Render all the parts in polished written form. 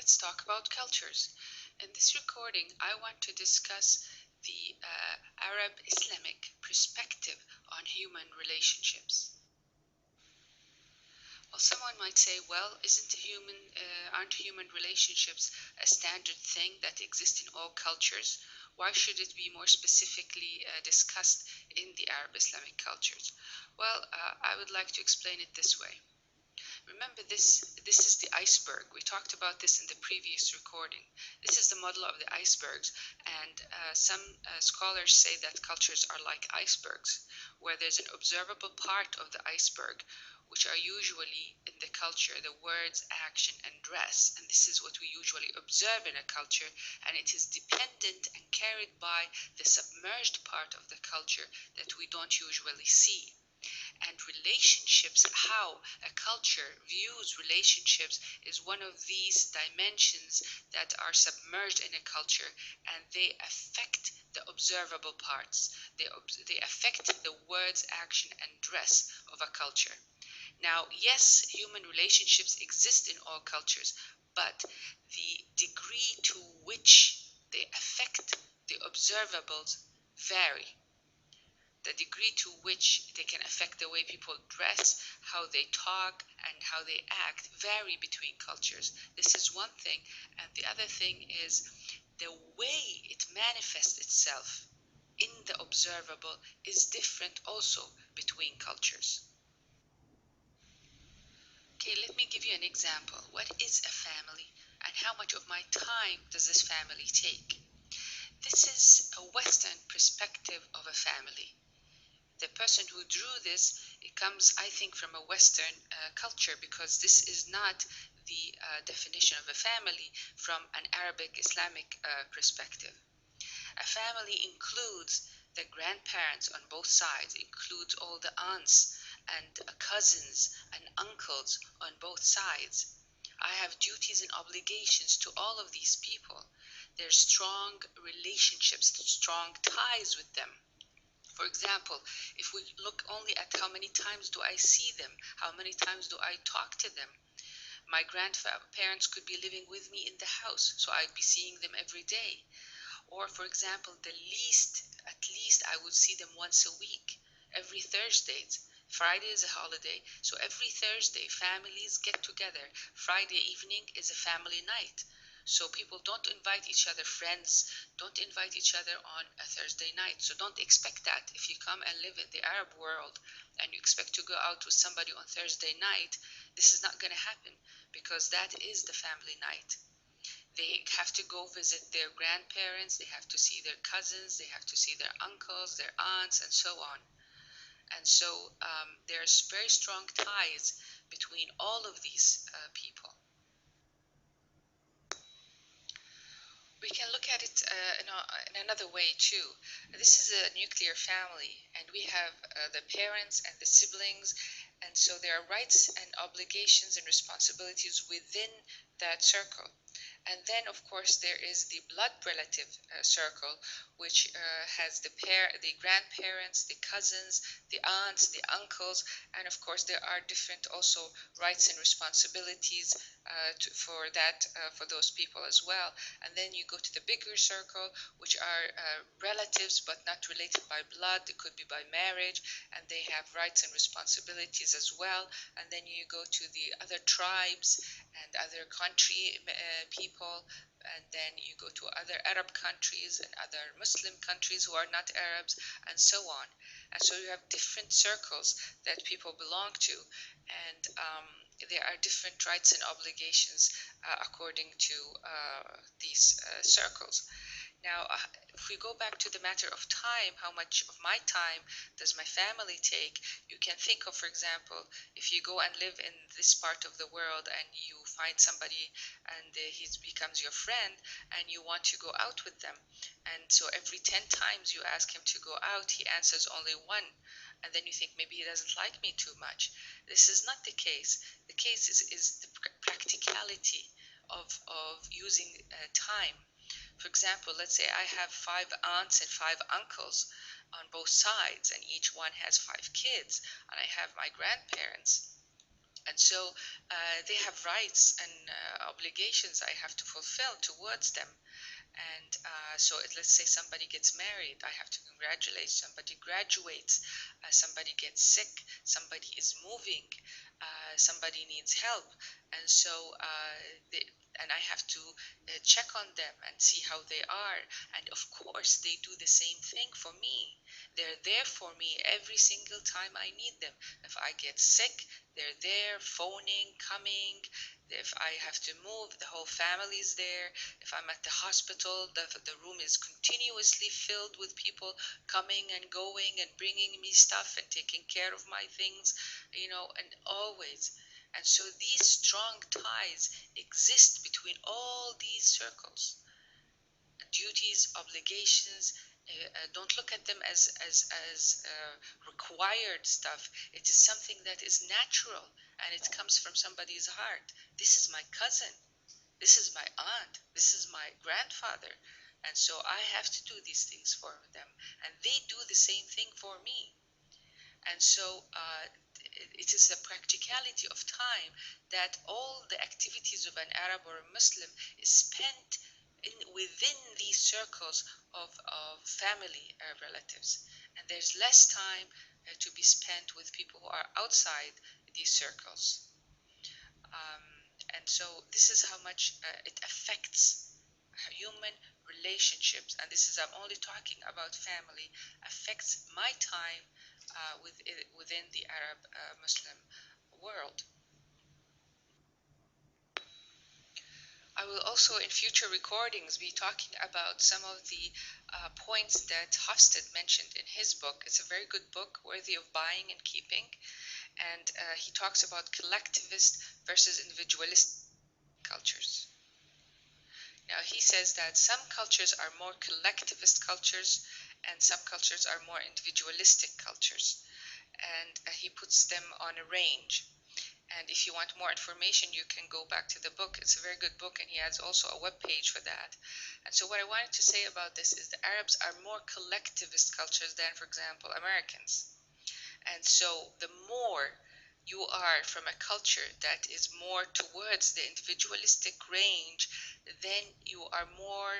let's talk about cultures. In this recording, I want to discuss the Arab-Islamic perspective on human relationships. Well, someone might say, well, aren't human relationships a standard thing that exists in all cultures? Why should it be more specifically discussed in the Arab-Islamic cultures? Well, I would like to explain it this way. Remember, this is the iceberg. We talked about this in the previous recording. This is the model of the icebergs, and some scholars say that cultures are like icebergs, where there's an observable part of the iceberg, which are usually in the culture the words, action, and dress. And this is what we usually observe in a culture, and it is dependent and carried by the submerged part of the culture that we don't usually see. And relationships, how a culture views relationships, is one of these dimensions that are submerged in a culture, and they affect the observable parts. They affect the words, action, and dress of a culture. Now, yes, human relationships exist in all cultures, but the degree to which they affect the observables vary. The degree to which they can affect the way people dress, how they talk, and how they act vary between cultures. This is one thing. And the other thing is the way it manifests itself in the observable is different also between cultures. Okay, let me give you an example. What is a family, and how much of my time does this family take? This is a Western perspective of a family. The person who drew this, it comes, I think, from a Western culture, because this is not the definition of a family from an Arabic Islamic perspective. A family includes the grandparents on both sides, includes all the aunts and cousins and uncles on both sides. I have duties and obligations to all of these people. There's strong relationships, strong ties with them. For example, if we look only at how many times do I see them, how many times do I talk to them, my grandparents could be living with me in the house, so I'd be seeing them every day. Or, for example, at least I would see them once a week, every Thursdays. Friday is a holiday, so every Thursday families get together. Friday evening is a family night. So people don't invite each other, friends don't invite each other on a Thursday night. So don't expect that. If you come and live in the Arab world and you expect to go out with somebody on Thursday night, this is not going to happen, because that is the family night. They have to go visit their grandparents, they have to see their cousins, they have to see their uncles, their aunts, and so on. And so there's very strong ties between all of these people. We can look at it in another way too. This is a nuclear family, and we have the parents and the siblings, and so there are rights and obligations and responsibilities within that circle. And then, of course, there is the blood relative circle, which has the grandparents, the cousins, the aunts, the uncles, and of course there are different also rights and responsibilities for those people as well. And then you go to the bigger circle, which are relatives but not related by blood. It could be by marriage, and they have rights and responsibilities as well. And then you go to the other tribes and other country people, and then you go to other Arab countries and other Muslim countries who are not Arabs, and so on. And so you have different circles that people belong to, and there are different rights and obligations according to these circles. Now, if we go back to the matter of time, how much of my time does my family take? You can think of, for example, if you go and live in this part of the world and you find somebody and he becomes your friend and you want to go out with them. And so every 10 times you ask him to go out, he answers only one. And then you think maybe he doesn't like me too much. This is not the case. The case is the practicality of using time. For example, let's say I have 5 aunts and 5 uncles on both sides, and each one has 5 kids, and I have my grandparents. And so they have rights and obligations I have to fulfill towards them. And so let's say somebody gets married, I have to congratulate. Somebody graduates, somebody gets sick, somebody is moving, somebody needs help. And so they, and I have to check on them and see how they are. And of course, they do the same thing for me. They're there for me every single time I need them. If I get sick, they're there, phoning, coming. If I have to move, the whole family is there. If I'm at the hospital, the room is continuously filled with people coming and going and bringing me stuff and taking care of my things, and always. And so these strong ties exist between all these circles. Duties, obligations. Don't look at them as required stuff. It is something that is natural and it comes from somebody's heart. This is my cousin. This is my aunt. This is my grandfather. And so I have to do these things for them. And they do the same thing for me. And so it is a practicality of time that all the activities of an Arab or a Muslim is spent within these circles of family relatives. And there's less time to be spent with people who are outside these circles. And so this is how much it affects human relationships. And this is, I'm only talking about family, affects my time within the Arab Muslim world. I will also in future recordings be talking about some of the points that Hofstede mentioned in his book. It's a very good book, worthy of buying and keeping. And he talks about collectivist versus individualist cultures. Now he says that some cultures are more collectivist cultures and some cultures are more individualistic cultures. And he puts them on a range. And if you want more information, you can go back to the book. It's a very good book, and he has also a web page for that. And so what I wanted to say about this is the Arabs are more collectivist cultures than, for example, Americans. And so the more you are from a culture that is more towards the individualistic range, then you are more,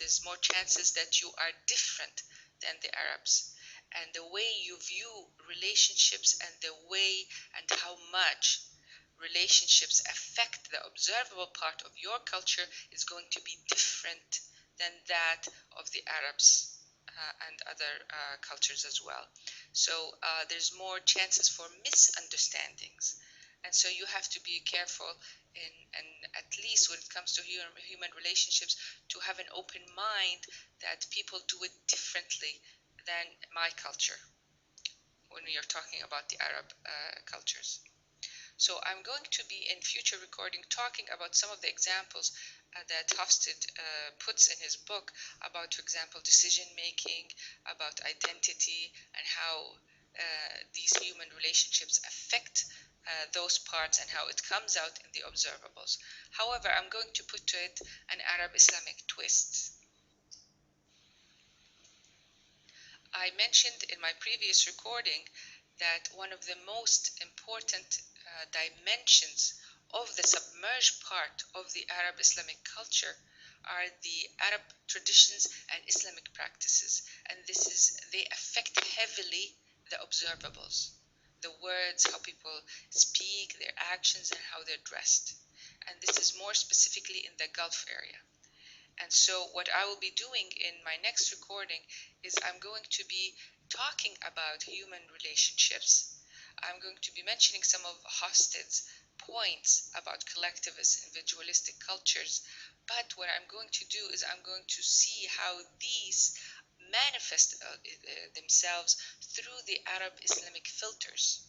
there's more chances that you are different than the Arabs. And the way you view relationships and the way and how much relationships affect the observable part of your culture is going to be different than that of the Arabs and other cultures as well. So there's more chances for misunderstandings. And so you have to be careful and at least when it comes to human relationships, to have an open mind that people do it differently than my culture when you're talking about the Arab cultures. So I'm going to be in future recording talking about some of the examples that Hofstede puts in his book about, for example, decision making, about identity, and how these human relationships affect those parts and how it comes out in the observables. However, I'm going to put to it an Arab Islamic twist. I mentioned in my previous recording that one of the most important dimensions of the submerged part of the Arab Islamic culture are the Arab traditions and Islamic practices. And they affect heavily the observables, the words, how people speak, their actions, and how they're dressed. And this is more specifically in the Gulf area. And so what I will be doing in my next recording is I'm going to be talking about human relationships. I'm going to be mentioning some of Hofstede's points about collectivist, individualistic cultures. But what I'm going to do is I'm going to see how these manifest themselves through the Arab Islamic filters.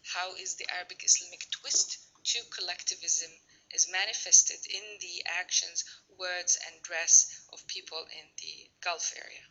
How is the Arabic Islamic twist to collectivism is manifested in the actions, words, and dress of people in the Gulf area.